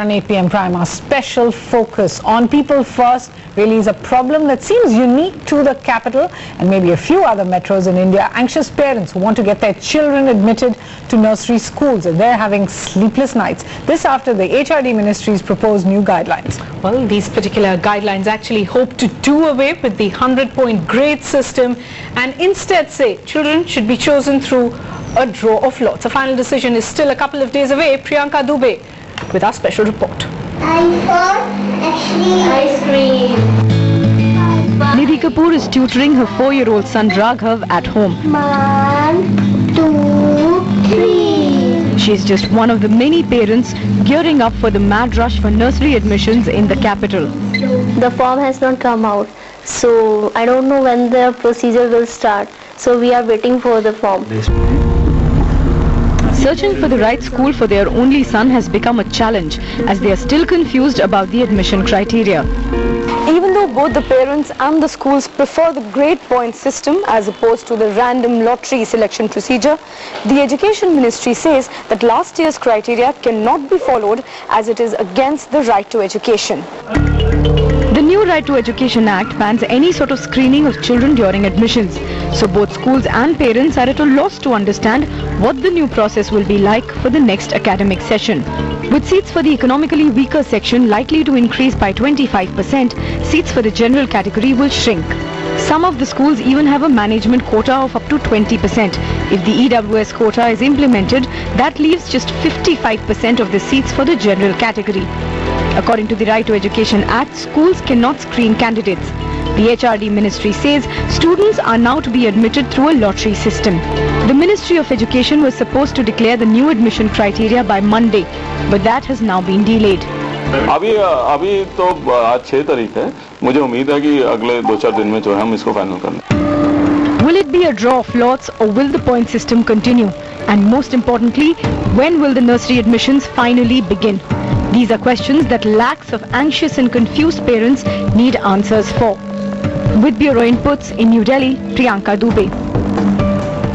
on 8 p.m. Prime, our special focus on People First really is a problem that seems unique to the capital and maybe a few other metros in India. Anxious parents who want to get their children admitted to nursery schools, and they're having sleepless nights. This after the HRD Ministry's proposed new guidelines. Well, these particular guidelines actually hope to do away with the 100-point grade system and instead say children should be chosen through a draw of lots. A final decision is still a couple of days away. Priyanka Dubey with our special report. Ice cream. Nidhi Kapoor is tutoring her 4-year-old son Raghav at home. 1, 2, 3. She's just one of the many parents gearing up for the mad rush for nursery admissions in the capital. The form has not come out, so I don't know when the procedure will start. So we are waiting for the form. Searching for the right school for their only son has become a challenge, as they are still confused about the admission criteria. Even though both the parents and the schools prefer the grade point system as opposed to the random lottery selection procedure, the Education Ministry says that last year's criteria cannot be followed as it is against the right to education. The new Right to Education Act bans any sort of screening of children during admissions. So both schools and parents are at a loss to understand what the new process will be like for the next academic session. With seats for the economically weaker section likely to increase by 25%, seats for the general category will shrink. Some of the schools even have a management quota of up to 20%. If the EWS quota is implemented, that leaves just 55% of the seats for the general category. According to the Right to Education Act, schools cannot screen candidates. The HRD Ministry says students are now to be admitted through a lottery system. The Ministry of Education was supposed to declare the new admission criteria by Monday, but that has now been delayed. अभी तो आज 6 तारीख है. मुझे उम्मीद है कि अगले 2-4 दिन में जो है हम इसको फाइनल कर लें. Will it be a draw of lots or will the point system continue? And most importantly, when will the nursery admissions finally begin? These are questions that lakhs of anxious and confused parents need answers for. With Bureau Inputs in New Delhi, Priyanka Dubey.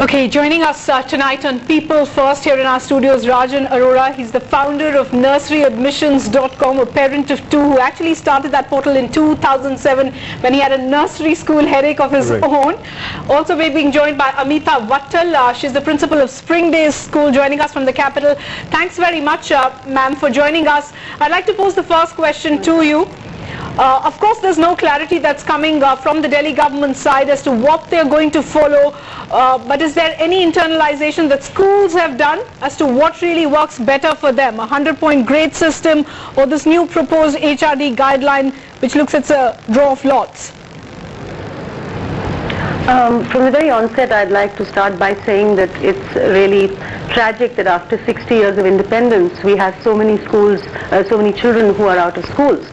Okay, joining us tonight on People First here in our studios, Rajan Arora. He's the founder of nurseryadmissions.com, a parent of 2 who actually started that portal in 2007 when he had a nursery school headache of his own. Also, we're being joined by Amita Vattal. She's the principal of Spring Days School, joining us from the capital. Thanks very much, ma'am, for joining us. I'd like to pose the first question to you. Of course, there's no clarity that's coming from the Delhi government side as to what they're going to follow. But is there any internalization that schools have done as to what really works better for them? A 100-point grade system or this new proposed HRD guideline which looks at a draw of lots? From the very onset, I'd like to start by saying that it's really tragic that after 60 years of independence, we have so many schools, so many children who are out of schools.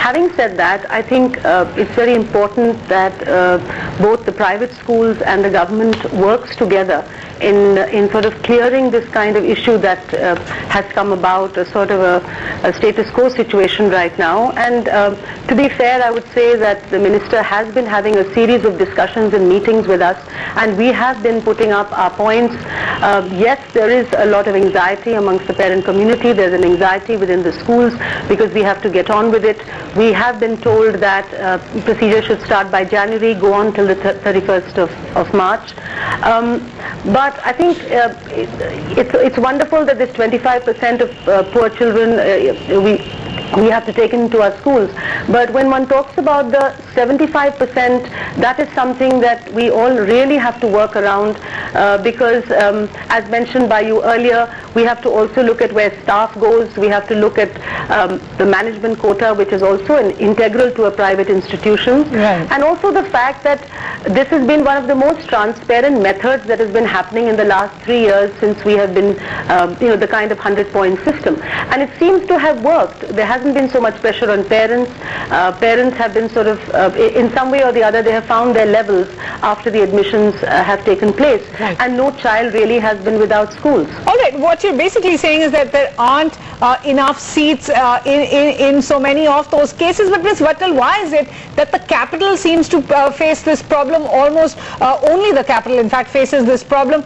Having said that, I think it's very important that both the private schools and the government works together in sort of clearing this kind of issue that has come about, a sort of a status quo situation right now. And to be fair, I would say that the minister has been having a series of discussions and meetings with us, and we have been putting up our points. Yes, there is a lot of anxiety amongst the parent community. There's an anxiety within the schools because we have to get on with it. We have been told that procedure should start by January, go on till the 31st of March. But I think it's wonderful that this 25% of poor children we have to take into our schools. But when one talks about the 75%, that is something that we all really have to work around because as mentioned by you earlier, we have to also look at where staff goes. We have to look at the management quota, which is also integral to a private institution. Right. And also the fact that this has been one of the most transparent methods that has been happening in the last 3 years since we have been, the kind of 100-point system. And it seems to have worked. There hasn't been so much pressure on parents. Parents have been sort of, in some way or the other, they have found their levels after the admissions have taken place. Right. And no child really has been without schools. All right, what you're basically saying is that there aren't enough seats in so many of those cases. But Ms. Vattal, why is it that the capital seems to face this problem? Almost only the capital, in fact, faces this problem.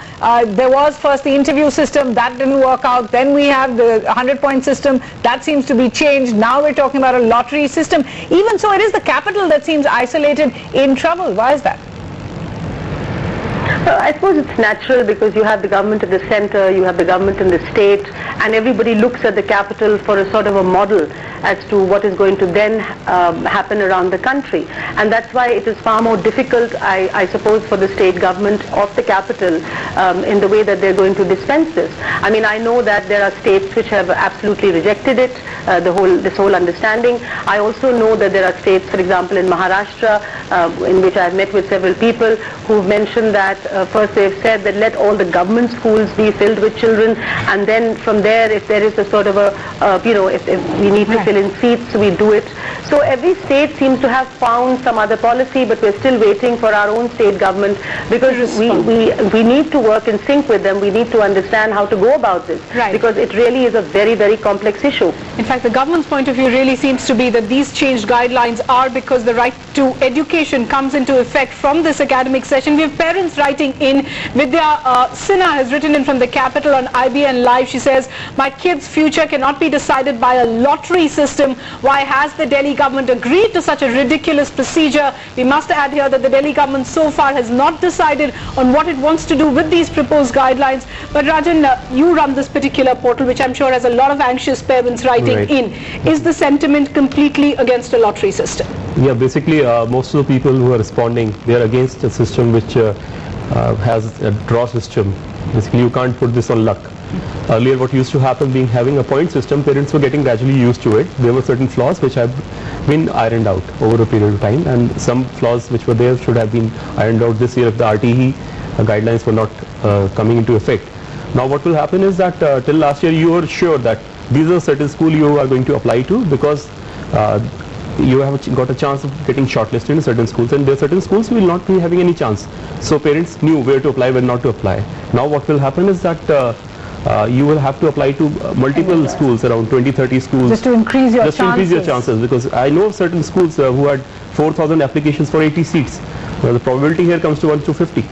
There was first the interview system, that didn't work out. Then we have the 100-point system, that seems to be changed. Now we're talking about a lottery system. Even so, it is the capital that seems isolated, in trouble. Why is that? I suppose it's natural because you have the government in the center, you have the government in the state, and everybody looks at the capital for a sort of a model as to what is going to then happen around the country. And that's why it is far more difficult, I suppose, for the state government of the capital in the way that they're going to dispense this. I mean, I know that there are states which have absolutely rejected it, this whole understanding. I also know that there are states, for example, in Maharashtra, in which I've met with several people who've mentioned that first they've said that let all the government schools be filled with children, and then from there, if there is a sort of a, if we need to fill in seats, we do it. So every state seems to have found some other policy, but we're still waiting for our own state government, because we need to work in sync with them. We need to understand how to go about this, because it really is a very, very complex issue. In fact, the government's point of view really seems to be that these changed guidelines are because the right to education comes into effect from this academic session. We have parents writing in. Vidya Sinha has written in from the capital on IBN Live. She says, my kid's future cannot be decided by a lottery system. Why has the Delhi government agreed to such a ridiculous procedure? We must add here that the Delhi government so far has not decided on what it wants to do with these proposed guidelines. But Rajan, you run this particular portal, which I'm sure has a lot of anxious parents writing in. Is the sentiment completely against a lottery system? Yeah, basically most of the people who are responding, they are against a system which has a draw system. Basically, you can't put this on luck. Earlier, what used to happen, having a point system, parents were getting gradually used to it. There were certain flaws which have been ironed out over a period of time, and some flaws which were there should have been ironed out this year if the RTE guidelines were not coming into effect. Now, what will happen is that till last year, you were sure that these are certain schools you are going to apply to, because you have got a chance of getting shortlisted in certain schools, and there are certain schools will not be having any chance. So parents knew where to apply, where not to apply. Now what will happen is that you will have to apply to multiple schools, around 20-30 schools. Just to increase your chances. Just to increase your chances, because I know certain schools who had 4,000 applications for 80 seats. Well, the probability here comes to 1 to 50.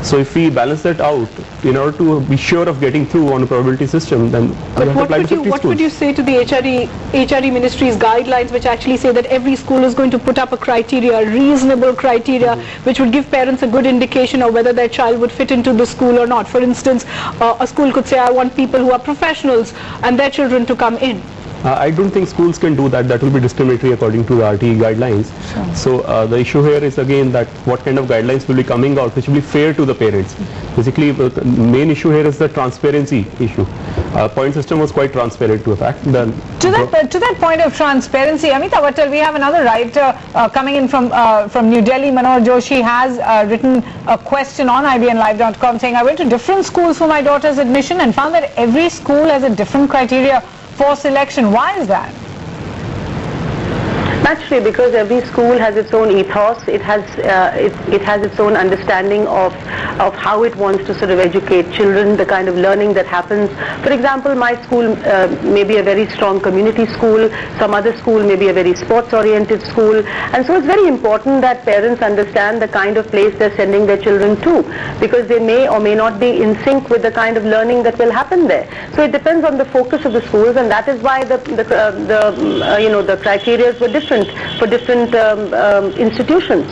So if we balance that out, in order to be sure of getting through on a probability system, then we have to apply to 50 schools. What would you say to the HRE Ministry's guidelines, which actually say that every school is going to put up a criteria, a reasonable criteria, which would give parents a good indication of whether their child would fit into the school or not? For instance, a school could say, I want people who are professionals and their children to come in. I don't think schools can do that. That will be discriminatory according to the RTE guidelines. Sure. So the issue here is again that what kind of guidelines will be coming out which will be fair to the parents. Basically, the main issue here is the transparency issue. Point system was quite transparent to a fact. To that point of transparency, Amita Vattal, we have another writer coming in from New Delhi. Manoj Joshi has written a question on IBNLive.com saying, I went to different schools for my daughter's admission and found that every school has a different criteria for selection. Why is that? Naturally, because every school has its own ethos, it has its own understanding of how it wants to sort of educate children, the kind of learning that happens. For example, my school may be a very strong community school, some other school may be a very sports-oriented school, and so it's very important that parents understand the kind of place they're sending their children to, because they may or may not be in sync with the kind of learning that will happen there. So it depends on the focus of the schools, and that is why the criteria were different for different institutions.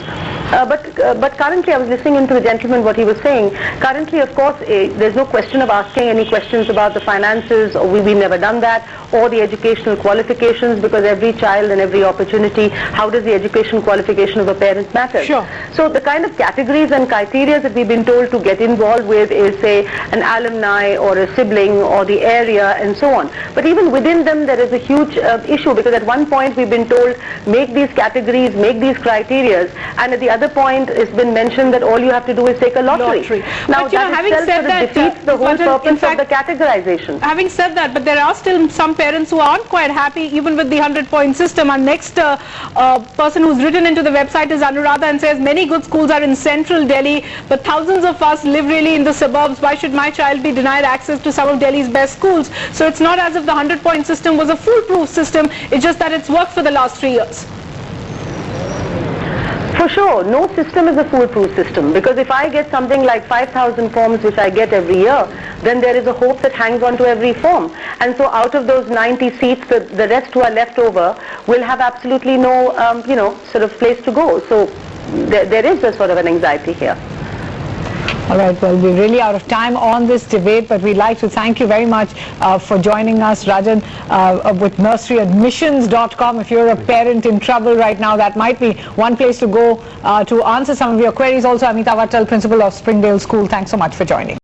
But currently, I was listening into the gentleman what he was saying. Currently, of course, there's no question of asking any questions about the finances, or we've never done that, or the educational qualifications, because every child and every opportunity, how does the education qualification of a parent matter? Sure. So the kind of categories and criteria that we've been told to get involved with is, say, an alumni or a sibling or the area and so on. But even within them, there is a huge issue, because at one point we've been told, make these categories, make these criteria, and at the other point has been mentioned that all you have to do is take a lottery. Now, but, having said that, defeats the whole purpose of the categorization. Having said that, but there are still some parents who aren't quite happy even with the 100-point system. Our next person who's written into the website is Anuradha and says, many good schools are in central Delhi, but thousands of us live really in the suburbs. Why should my child be denied access to some of Delhi's best schools? So it's not as if the 100-point system was a foolproof system, it's just that it's worked for the last 3 years. For sure, no system is a foolproof system, because if I get something like 5,000 forms which I get every year, then there is a hope that hangs on to every form. And so out of those 90 seats, the rest who are left over will have absolutely no, sort of place to go. So there is a sort of an anxiety here. All right, well, we're really out of time on this debate, but we'd like to thank you very much for joining us, Rajan, with nurseryadmissions.com. If you're a parent in trouble right now, that might be one place to go to answer some of your queries. Also, Amita Vattal, Principal of Springdale School, thanks so much for joining.